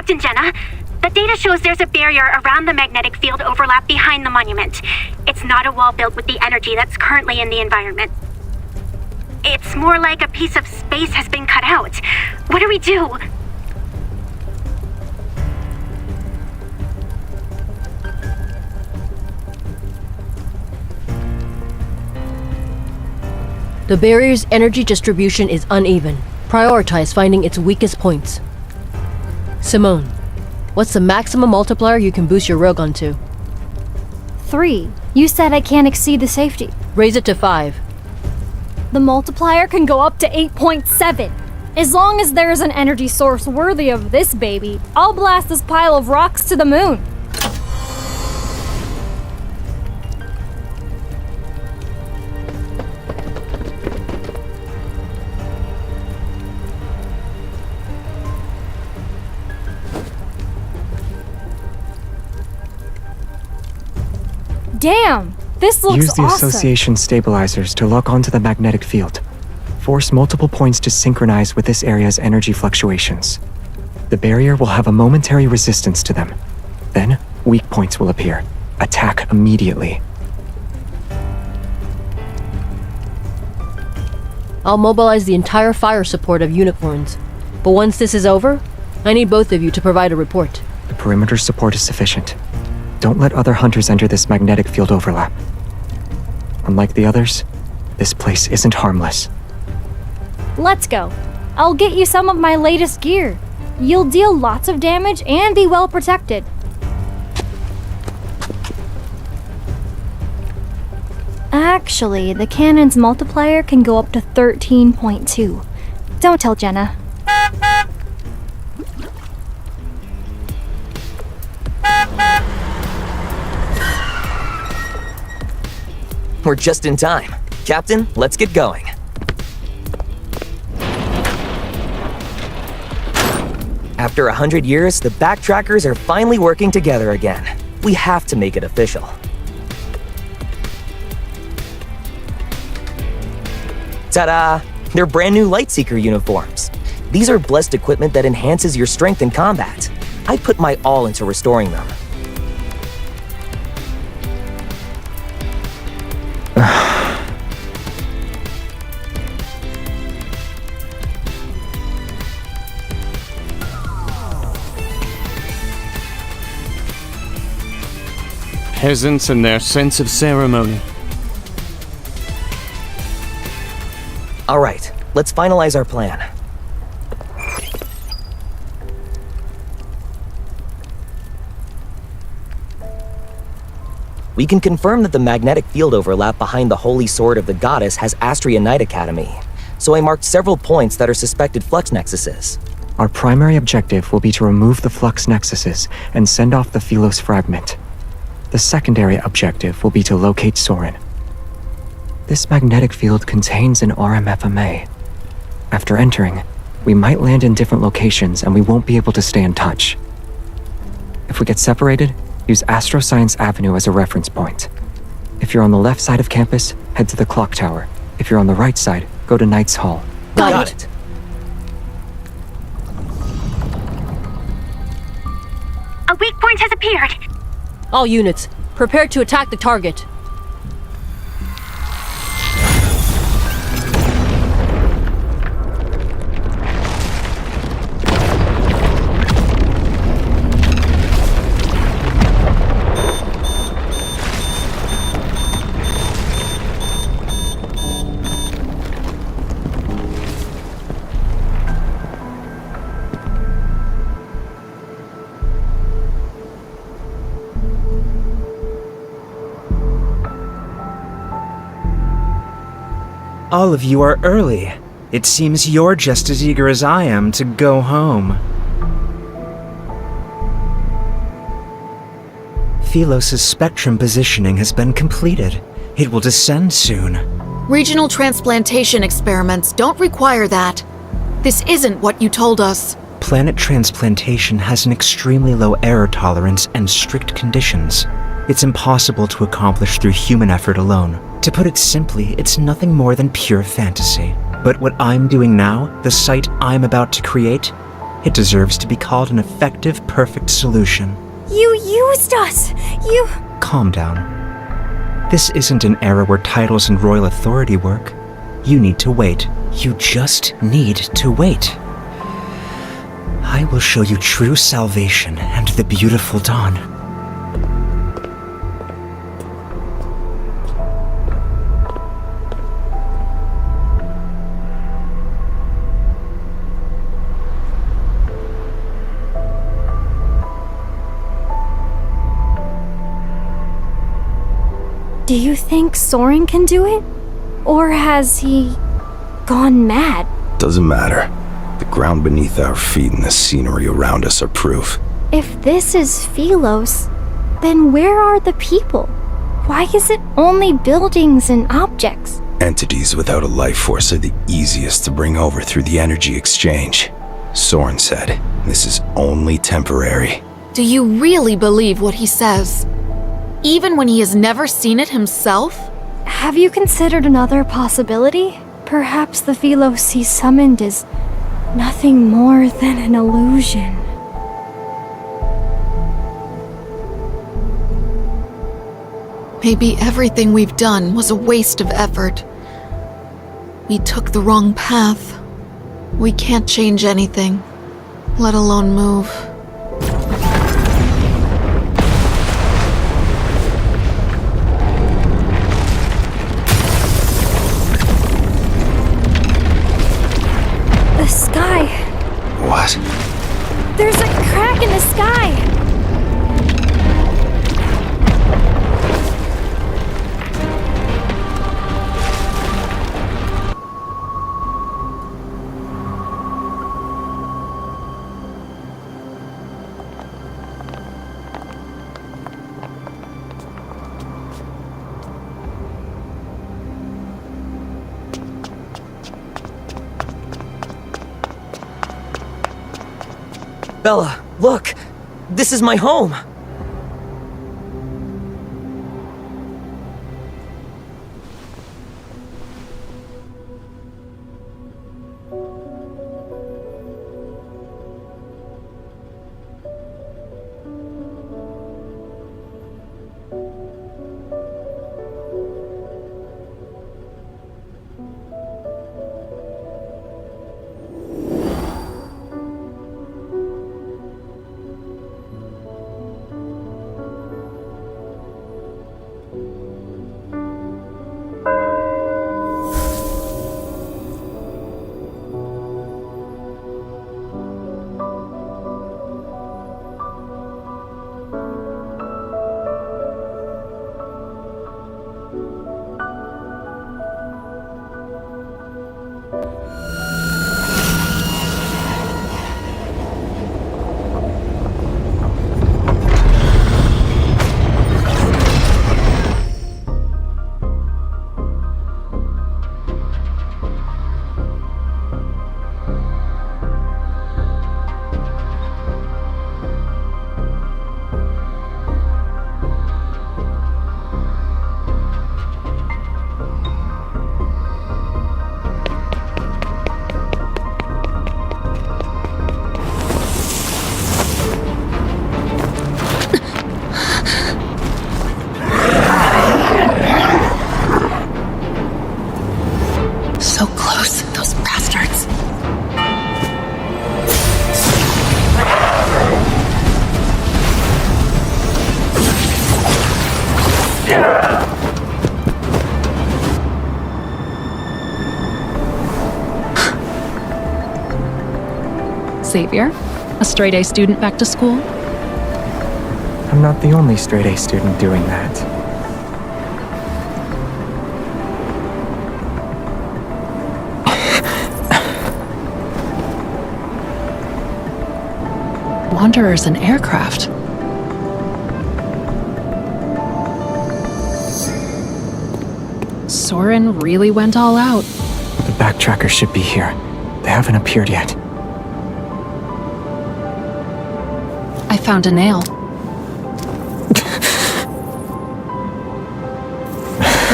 Captain Jenna. The data shows there's a barrier around the magnetic field overlap behind the monument. It's not a wall built with the energy that's currently in the environment. It's more like a piece of space has been cut out. What do we do? The barrier's energy distribution is uneven. Prioritize finding its weakest points. Simone, what's the maximum multiplier you can boost your railgun to? 3. You said I can't exceed the safety. Raise it to 5. The multiplier can go up to 8.7. As long as there's an energy source worthy of this baby, I'll blast this pile of rocks to the moon. Damn! This looks Use the awesome. association stabilizers to lock onto the magnetic field. Force multiple points to synchronize with this area's energy fluctuations. The barrier will have a momentary resistance to them. Then, weak points will appear. Attack immediately. I'll mobilize the entire fire support of unicorns. But once this is over, I need both of you to provide a report. The perimeter support is sufficient. Don't let other hunters enter this magnetic field overlap. Unlike the others, this place isn't harmless. Let's go. I'll get you some of my latest gear. You'll deal lots of damage and be well protected. Actually, the cannon's multiplier can go up to 13.2. Don't tell Jenna. We're just in time. Captain, let's get going. After 100 years, the backtrackers are finally working together again. We have to make it official. Ta-da! They're brand new Lightseeker uniforms. These are blessed equipment that enhances your strength in combat. I put my all into restoring them. Peasants and their sense of ceremony. All right, let's finalize our plan. We can confirm that the magnetic field overlap behind the holy sword of the goddess has Astria Knight Academy, so I marked several points that are suspected flux nexuses. Our primary objective will be to remove the flux nexuses and send off the Philos fragment. The secondary objective will be to locate Soren. This magnetic field contains an RMFMA. After entering, we might land in different locations and we won't be able to stay in touch. If we get separated, use Astroscience Avenue as a reference point. If you're on the left side of campus, head to the clock tower. If you're on the right side, go to Knight's Hall. Got it. A weak point has appeared. All units, prepare to attack the target. All of you are early. It seems you're just as eager as I am to go home. Philos' spectrum positioning has been completed. It will descend soon. Regional transplantation experiments don't require that. This isn't what you told us. Planet transplantation has an extremely low error tolerance and strict conditions. It's impossible to accomplish through human effort alone. To put it simply, it's nothing more than pure fantasy. But what I'm doing now, the site I'm about to create, It deserves to be called an effective, perfect solution. You used us! You... Calm down. This isn't an era where titles and royal authority work. You need to wait. You just need to wait. I will show you true salvation and the beautiful dawn. Do you think Soren can do it? Or has he gone mad? Doesn't matter. The ground beneath our feet and the scenery around us are proof. If this is Philos, then where are the people? Why is it only buildings and objects? Entities without a life force are the easiest to bring over through the energy exchange. Soren said, this is only temporary. Do you really believe what he says? Even when he has never seen it himself? Have you considered another possibility? Perhaps the Philos he summoned is nothing more than an illusion. Maybe everything we've done was a waste of effort. We took the wrong path. We can't change anything, let alone move. The sky. What? There's a crack in the sky. Bella, look! This is my home! So close, those bastards. Xavier, a straight-A student back to school? I'm not the only straight-A student doing that. Wanderer's an aircraft. Soren really went all out. The backtrackers should be here. They haven't appeared yet. I found a nail. The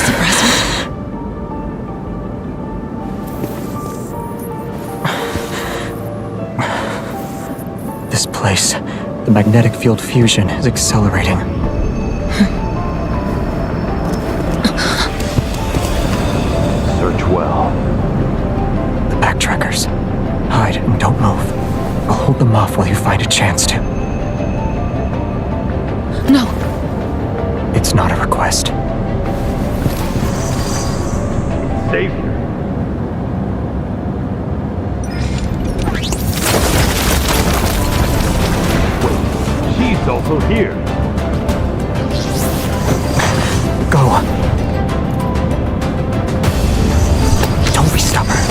suppressor? place. The magnetic field fusion is accelerating. Search well. The backtrackers. Hide and don't move. I'll hold them off while you find a chance to. No. It's not a request. Xavier. Wait, she's also here. Go. Don't be stubborn.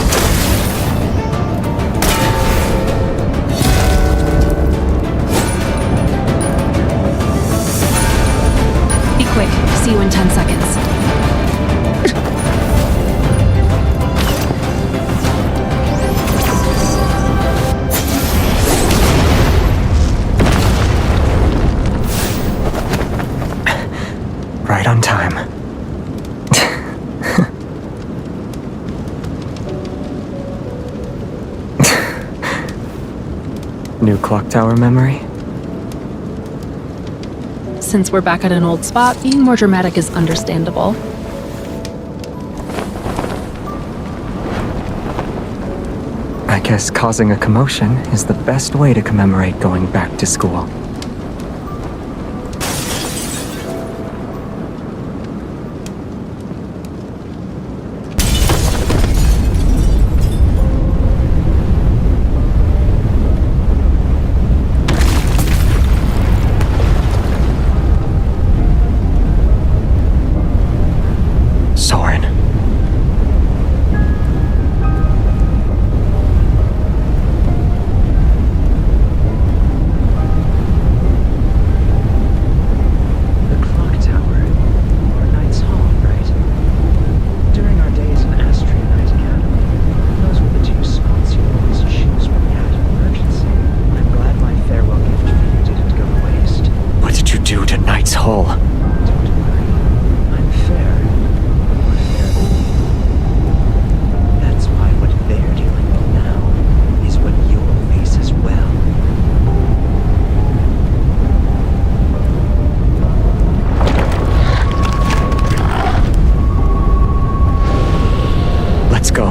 Be quick. See you in 10 seconds. Right on time. New clock tower memory? Since we're back at an old spot, being more dramatic is understandable. I guess causing a commotion is the best way to commemorate going back to school. Soren. The clock tower, or Knight's Hall, right? During our days in Astria Knight Academy, those were the two spots you always choose when you had an emergency. I'm glad my farewell gift for you didn't go to waste. What did you do to Knight's Hall? Don't worry, I'm fair. More fair than you. That's why what they're dealing with now is what you'll face as well. Let's go.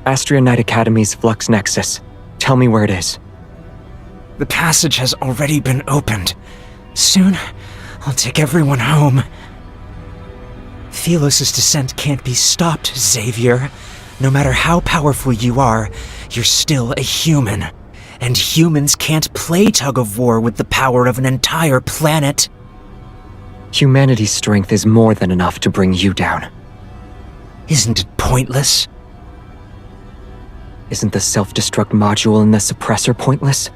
Astria Knight Academy's Flux Nexus. Tell me where it is. The passage has already been opened. Soon, I'll take everyone home. Philos' descent can't be stopped, Xavier. No matter how powerful you are, you're still a human. And humans can't play tug-of-war with the power of an entire planet. Humanity's strength is more than enough to bring you down. Isn't it pointless? Isn't the self-destruct module in the suppressor pointless?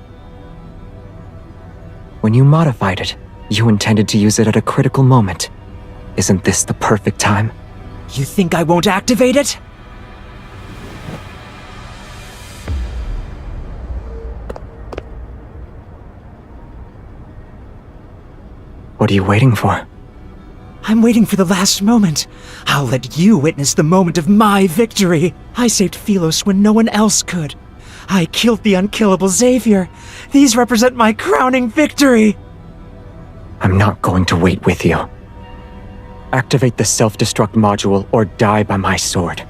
When you modified it, you intended to use it at a critical moment. Isn't this the perfect time? You think I won't activate it? What are you waiting for? I'm waiting for the last moment. I'll let you witness the moment of my victory. I saved Philos when no one else could. I killed the unkillable Xavier. These represent my crowning victory. I'm not going to wait with you. Activate the self-destruct module or die by my sword.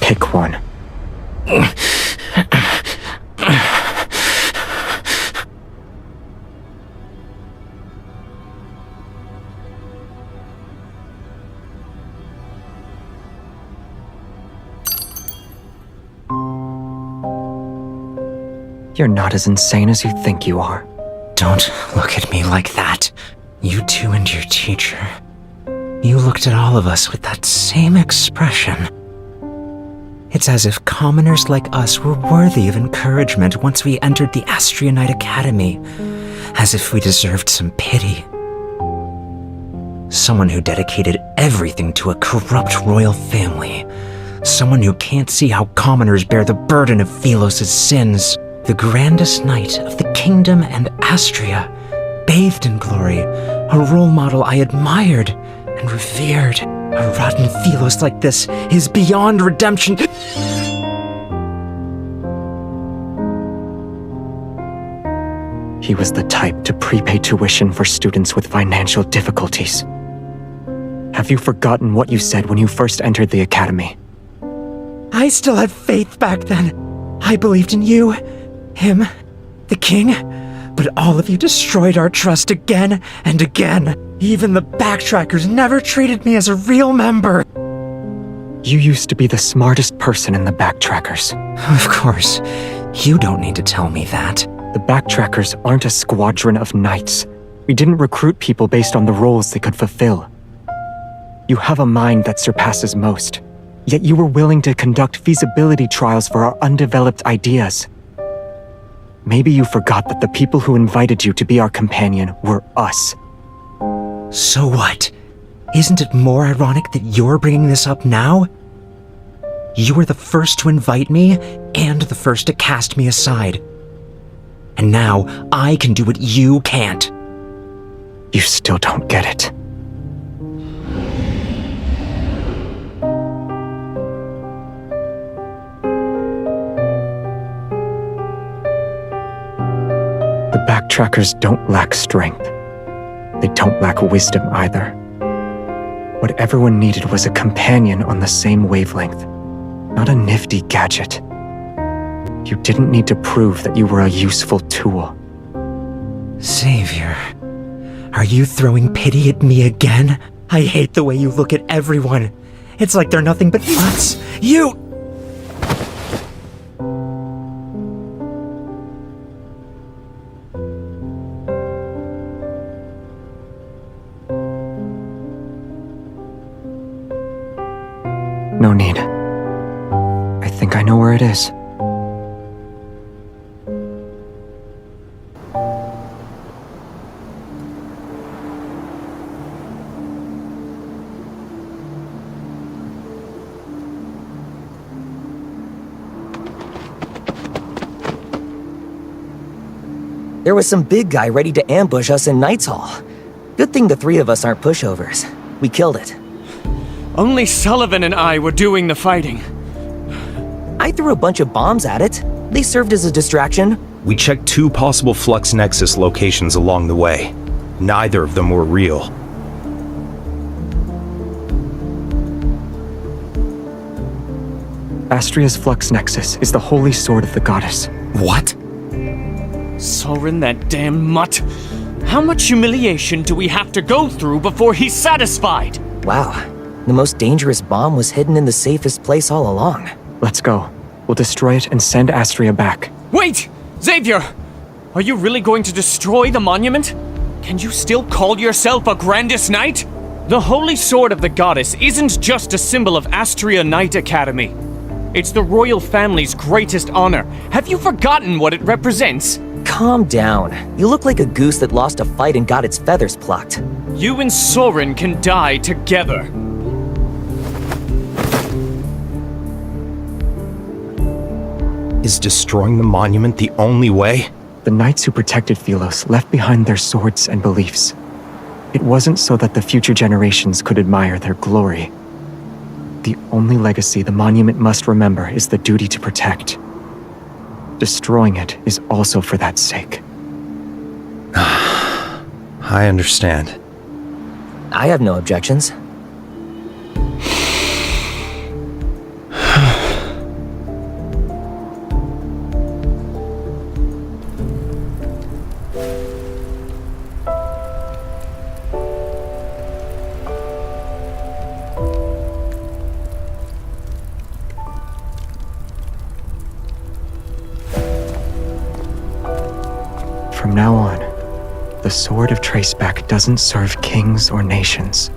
Pick one. You're not as insane as you think you are. Don't look at me like that. You two and your teacher. You looked at all of us with that same expression. It's as if commoners like us were worthy of encouragement once we entered the Astria Knight Academy. as if we deserved some pity. Someone who dedicated everything to a corrupt royal family. Someone who can't see how commoners bear the burden of Philos' sins. The grandest knight of the kingdom and Astria, bathed in glory, a role model I admired and revered. A rotten Philos like this is beyond redemption. He was the type to prepay tuition for students with financial difficulties. Have you forgotten what you said when you first entered the academy? I still had faith back then. I believed in you, him, the king, but all of you destroyed our trust again and again. Even the backtrackers never treated me as a real member. You used to be the smartest person in the backtrackers. Of course, you don't need to tell me that. The backtrackers aren't a squadron of knights. We didn't recruit people based on the roles they could fulfill. You have a mind that surpasses most, yet you were willing to conduct feasibility trials for our undeveloped ideas. Maybe you forgot that the people who invited you to be our companion were us. So what? Isn't it more ironic that you're bringing this up now? You were the first to invite me and the first to cast me aside. And now I can do what you can't. You still don't get it. The backtrackers don't lack strength. They don't lack wisdom either. What everyone needed was a companion on the same wavelength, not a nifty gadget. You didn't need to prove that you were a useful tool. Xavier, are you throwing pity at me again? I hate the way you look at everyone. It's like they're nothing but us. You... No need. I think I know where it is. There was some big guy ready to ambush us in Knight's Hall. Good thing the three of us aren't pushovers. We killed it. Only Sullivan and I were doing the fighting. I threw a bunch of bombs at it. They served as a distraction. We checked 2 possible Flux Nexus locations along the way. Neither of them were real. Astria's Flux Nexus is the holy sword of the goddess. What? Soren, that damn mutt. How much humiliation do we have to go through before he's satisfied? Wow. The most dangerous bomb was hidden in the safest place all along. Let's go. We'll destroy it and send Astria back. Wait! Xavier! Are you really going to destroy the monument? Can you still call yourself a Grandest Knight? The Holy Sword of the Goddess isn't just a symbol of Astria Knight Academy. It's the royal family's greatest honor. Have you forgotten what it represents? Calm down. You look like a goose that lost a fight and got its feathers plucked. You and Soren can die together. Is destroying the monument the only way? The knights who protected Philos left behind their swords and beliefs. It wasn't so that the future generations could admire their glory. The only legacy the monument must remember is the duty to protect. Destroying it is also for that sake. I understand. I have no objections. From now on, the Sword of Traceback doesn't serve kings or nations.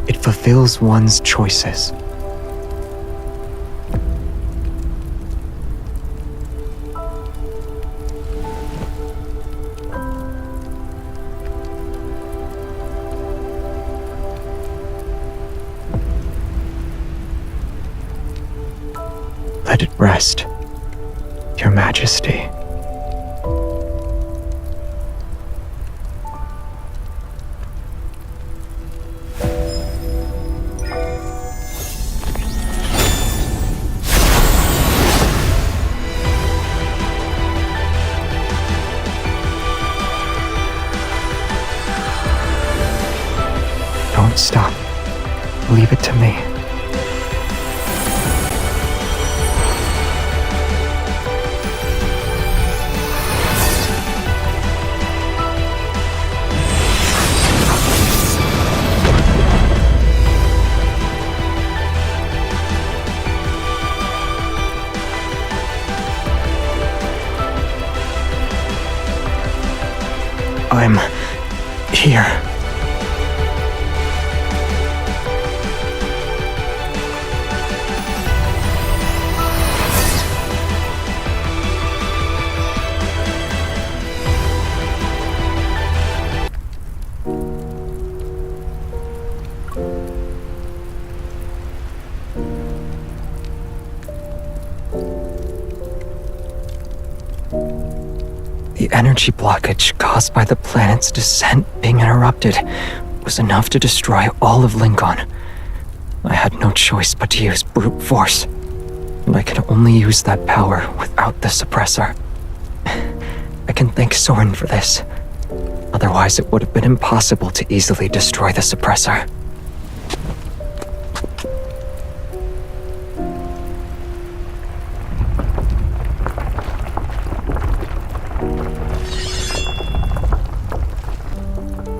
It fulfills one's choices. Let it rest, Your Majesty. Don't stop. Leave it to me. I'm here. The energy blockage caused by the planet's descent being interrupted was enough to destroy all of Lincoln. I had no choice but to use brute force, and I can only use that power without the suppressor. I can thank Soren for this. Otherwise, it would have been impossible to easily destroy the suppressor.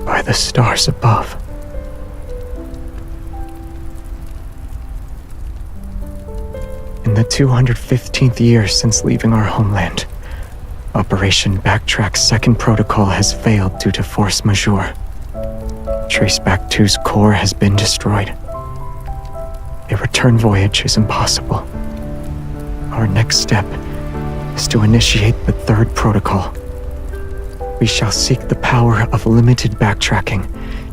By the stars above. In the 215th year since leaving our homeland, Operation Backtrack's second protocol has failed due to force majeure. Traceback 2's core has been destroyed. A return voyage is impossible. Our next step is to initiate the third protocol. We shall seek the power of limited backtracking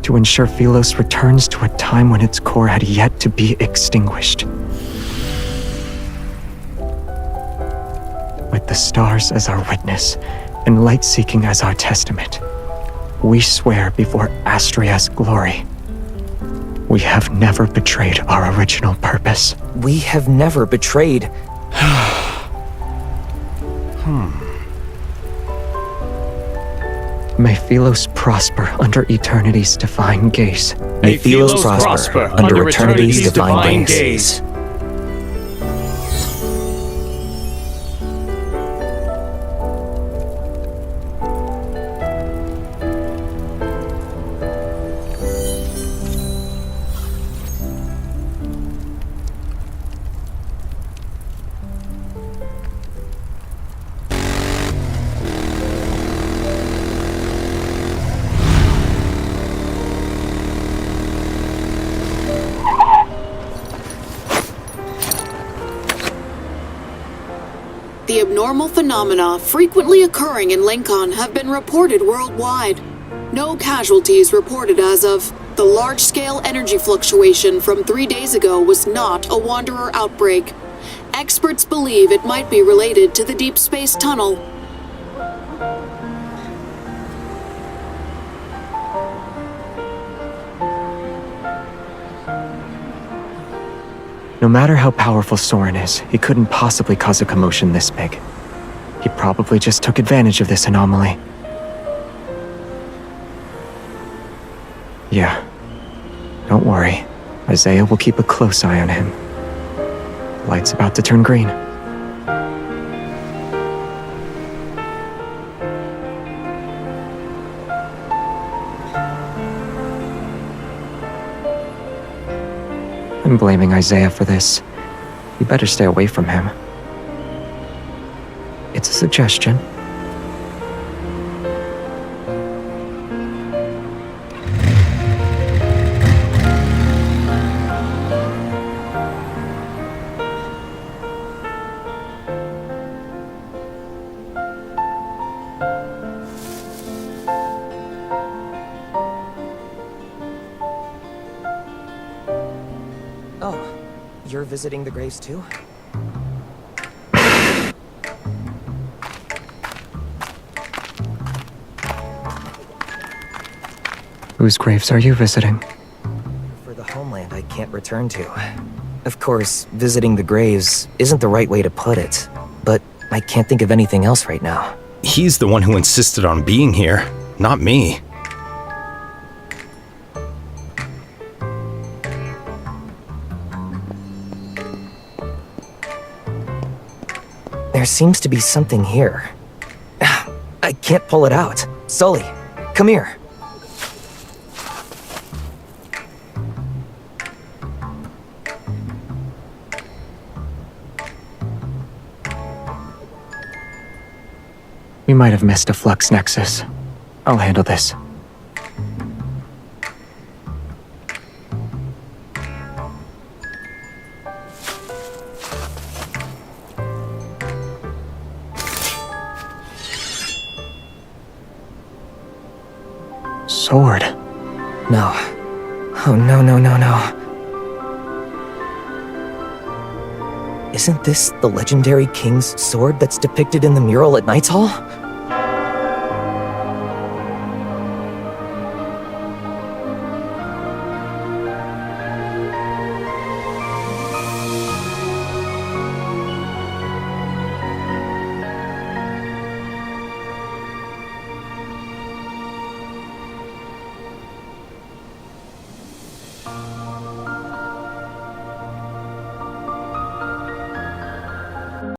to ensure Philos returns to a time when its core had yet to be extinguished. With the stars as our witness and light-seeking as our testament, we swear before Astria's glory, we have never betrayed our original purpose. We have never betrayed. May Philos prosper under eternity's divine gaze. May Philos prosper under eternity's divine gaze. The abnormal phenomena frequently occurring in Lincoln have been reported worldwide. No casualties reported as of. The large-scale energy fluctuation from 3 days ago was not a Wanderer outbreak. Experts believe it might be related to the Deepspace tunnel. No matter how powerful Soren is, he couldn't possibly cause a commotion this big. He probably just took advantage of this anomaly. Yeah. Don't worry. Isaiah will keep a close eye on him. The light's about to turn green. I'm blaming Isaiah for this. You better stay away from him. It's a suggestion. Oh, you're visiting the graves too? Whose graves are you visiting? For the homeland I can't return to. Of course, visiting the graves isn't the right way to put it, but I can't think of anything else right now. He's the one who insisted on being here, not me. There seems to be something here. I can't pull it out. Sully, come here. We might have missed a flux nexus. I'll handle this. Sword. No. Oh, no, no, no, no. Isn't this the legendary king's sword that's depicted in the mural at Knight's Hall?